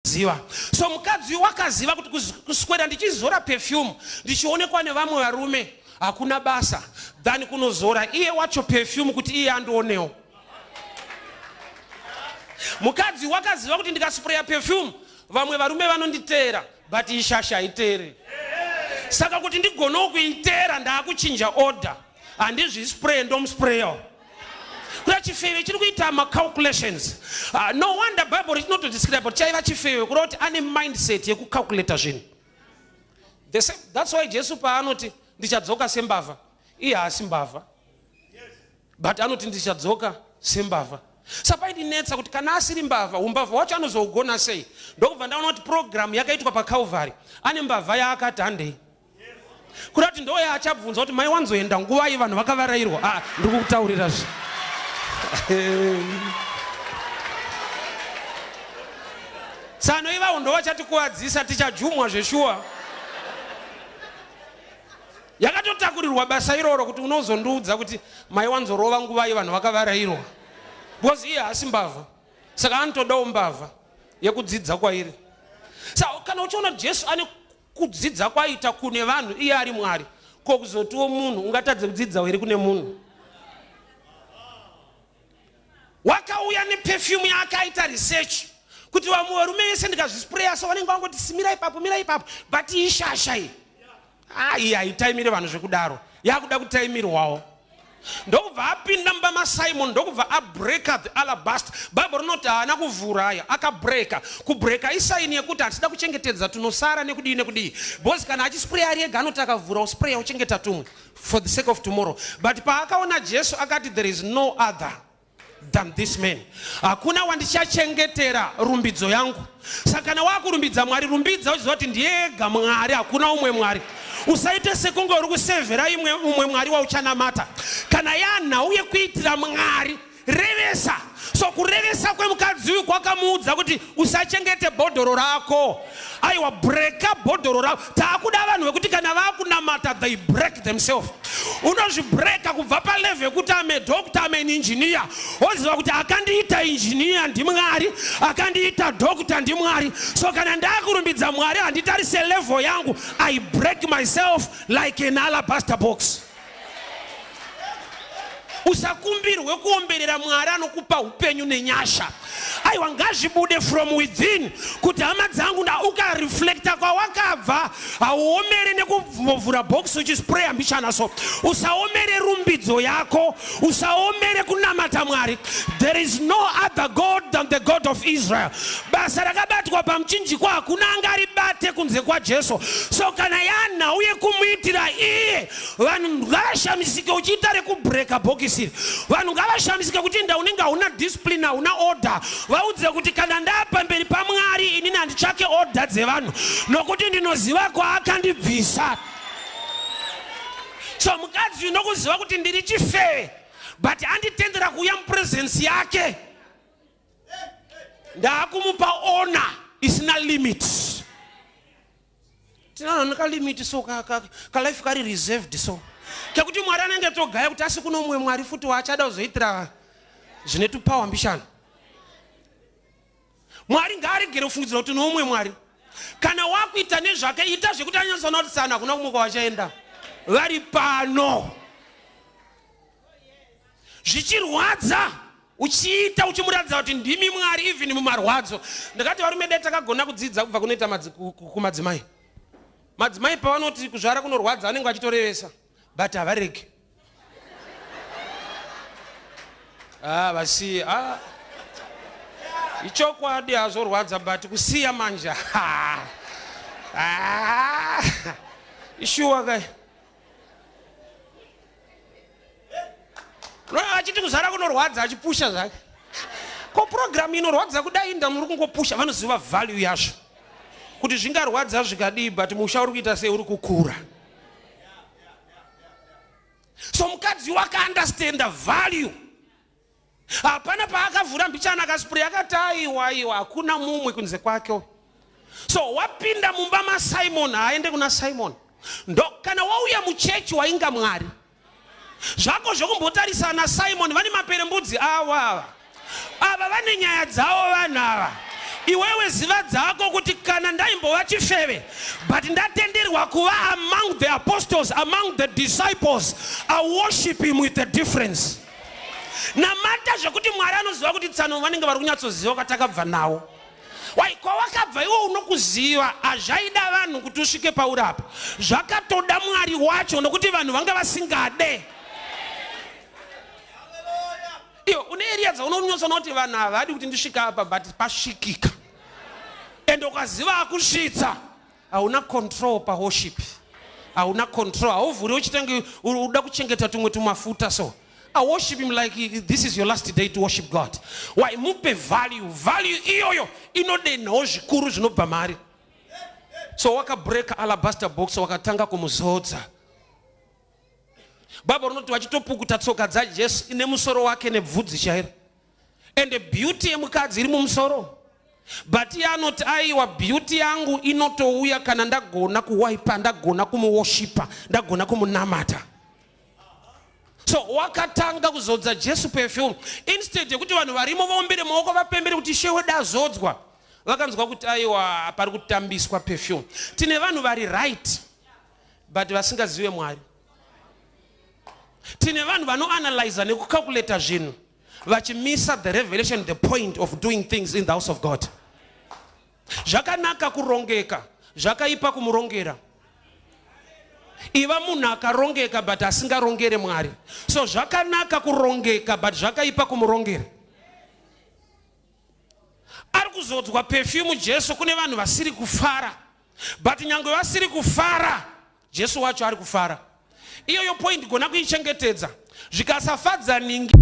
ziva. So mukadzi wakaziva kuti kuswera ndichizora perfume ndichionekwa nevamwe varume hakuna basa than kunozora iye wacho perfume kuti iye andionewo. Mukadzi wakaziva kuti ndikaspraya perfume vamwe varume vanonditeera but ishasha haiteere. Saka kuti ndigono kuiteera ndakuchinja order handizvispray ndomusprayo. Kuda chifewe chiri kuita calculations. No wonder Bible is not to describe but chaiva chifewe kuroti ane mindset yekucalculate zvinhu. That's why Jesu paanoti ndichadzoka sembavha iye haasi mbavha but anoti ndichadzoka sembavha. Sapaidinetsa kuti kana asiri mbavha umbavha wacho anozougona sei. Ndokubva ndaona kuti program yakaitwa paCalvary ane mbavha yaakati handei. Kurati ndo yaachabvunza kuti mai wanzoenda nguva vanhu vakavarairwa. Ndiri kutaurira zvi. Sano iva ndo vachatikuwadzisa tichajumwa zveshuwa. Yakatotakurirwa basa iroro kuti unozondiudza kuti mai wanzorova nguva vanhu vakavarairwa. Because iye haasi mbavha. Saka anotodawo mbavha yekudzidza kwairi. Saka kana uchiona Jesu ane kudzidza kwaita kune vanhu iye ari Mwari, ko kuzotiwo munhu ungatadze kudzidza here kune munhu. Wakauya neperfume yakaita research kuti vamwe varume vese ndikazvispraya so vanenge vangoti simira ipapo but ishasha iyi. Iye haitaimire vanhu zvekudaro, yakuda kutaimirwawo. Ndokubva apinda mubama Simon ndokubva abreaka the alabaster. Bible rinoti haana kuvhuraya akabreaka. Kubreaka isaini yekuti hatisida kuchengetedza tunosara nekudii. Because kana achispraya ari ega anoti akavhura uspraya uchengeta tumwe for the sake of tomorrow. But paakaona Jesu akati there is no other than this man. Hakuna wandichachengetera rumbidzo yangu. Saka kana wakurumbidza Mwari rumbidza uchiziva kuti ndiyega Mwari hakuna umwe Mwari. Usaite sekunge uri kusevhera umwe Mwari wauchanamata. Kana yanhauye kuitira Mwari revesa. So kurevesa kwemukadzi uyu kwakamuudza kuti usachengete bhodhoro rako. Aiwa breka bhodhoro rako. Taakuda vanhu vekuti kana vakunamata they break themselves. Unozvibreka kubva palevel yekuti ame doctor ame engineer. Oziva kuti akandiita engineer ndiMwari, akandiita doctor ndiMwari. So kana ndakurumbidza Mwari handitarise level yangu, I break myself like an alabaster box. Usakumbirwe kuomberera Mwari anokupa upenyu nenyasha. Aiwa ngazvibude from within kuti hama dzangu ukareflecta kwawakabva hauomere nekuvhura box uchispraya mbishana so. Usaomere rumbidzo yako, usaomere kunamata Mwari. There is no other God than the God of Israel. Basa rakabatwa pamuchinjikwa hakuna angaribate kunze kwaJesu. So kana yanhauye kumuitira iye vanhu ngavashamisike uchiita rekubreka bhokisi. Vanhu ngavashamisike kuti unenge hauna discipline hauna order. Vaudze kuti kana ndapamberi paMwari inini handitsvake order dzevanhu nokuti ndinoziva kwaakandibvisa. So mukadzi unokuziva kuti ndiri chifeve but handitendera kuuya mupresence yake. Ndakumupa honor isina limit. Tinana nekalimit so kalife kari reserved so. Kekuti Mwari anenge togaya kuti asi kuno umwe Mwari futi waachada kuzoitira zvine tupawa mbishana. Mwari ngaaregere kufungidzira kuti noumwe Mwari. Kana wakuita nezvake ita zvekuti anyatsoona kuti sana hakuna kumwe kwawachaenda. Vari pano. Zvichirwadza uchiita uchimuratidza kuti ndimi Mwari even mumarwadzo. Ndakati varume dai takagona kudzidza kubva kunoita kumadzimai. Madzimai pavanoti kuzvara kunorwadza anenge achitorevesa but havaregi. Vasiya ichokwadi hazorwadza but kusiya manja ishuwa kai. Achiti kuzara kunorwadza achipusha zvake. Ko program inorwadza kudai ndamuri kungopusha vanoziva value yazvo. Kuti zvingarwadza zvikadii but musha uri kuita sei uri kukura. So mukadzi wakaunderstand the value. Hapana paakavhura mbichana akaspraya akati aiwa hakuna mumwe kunze kwake. So wapinda mumba maSimon haende kuna Simon. Ndo kana wauya muchechi wainga Mwari. Zvako zvokumbotarisa naSimon vane maperembudzi ava. Ava vane nyaya dzavo vanhu ava. iwewe ziva dzako kuti kana ndaimbova chifeve but ndatenderwa kuva among the apostles, among the disciples, I worship him with a difference. Namata zvekuti Mwari anoziva kuti tsano vanenge vari kunyatsoziva kwatakabva nawo. Wai kwawakabva iwe unokuziva azvaida vanhu kuti usvike pauri apa. Zvakatoda Mwari wacho nokuti vanhu vanga vasingade. Iyo une area dzaunonyosana kuti vanhu havadi kuti ndisvika apa but pasvikika. Ende ukaziva akusvitsa hauna control pa worship. Hauna control. Hauvhuri uchitenge uda kuchengeta tumwe tumafuta so. I worship him like this is your last day to worship God. Why mupe value iyoyo inode nawo zvikuru zvinobva mari. So wakabreak alabaster box wakatanga kumuzodza. Baba rinoti wachitopukuta tsoka dzaJesu ine musoro wake nebvudzi chairo. And the beauty yemukadzi iri mumusoro. But anoti aiwa beauty yangu inotouya kana ndagona kuwaipa, ndagona kumuworshipa, ndagona kumunamata. So wakatanga kuzodza Jesu perfume instead yekuti vanhu varimo vaombere maoko vapembere kuti shewe dazodzwa vakanzwa kuti aiwa pari kutambiswa perfume. Tine vanhu vari right but vasingazive Mwari. Tine vanhu vanoanalyze nekucalculate zvinhu vachimisa the revelation, the point of doing things in the house of God. Zvakanaka kurongeka, zvakaipa kumurongera. Iva munhu akarongeka but asingarongere Mwari. So zvakanaka kurongeka but zvakaipa kumurongera. Ari kuzodzwa perfume Jesu kune vanhu vasiri kufara. But nyangwe vasiri kufara, Jesu wacho ari kufara. Iyoyo point gona kuichengetedza. Zvikasafadza ningi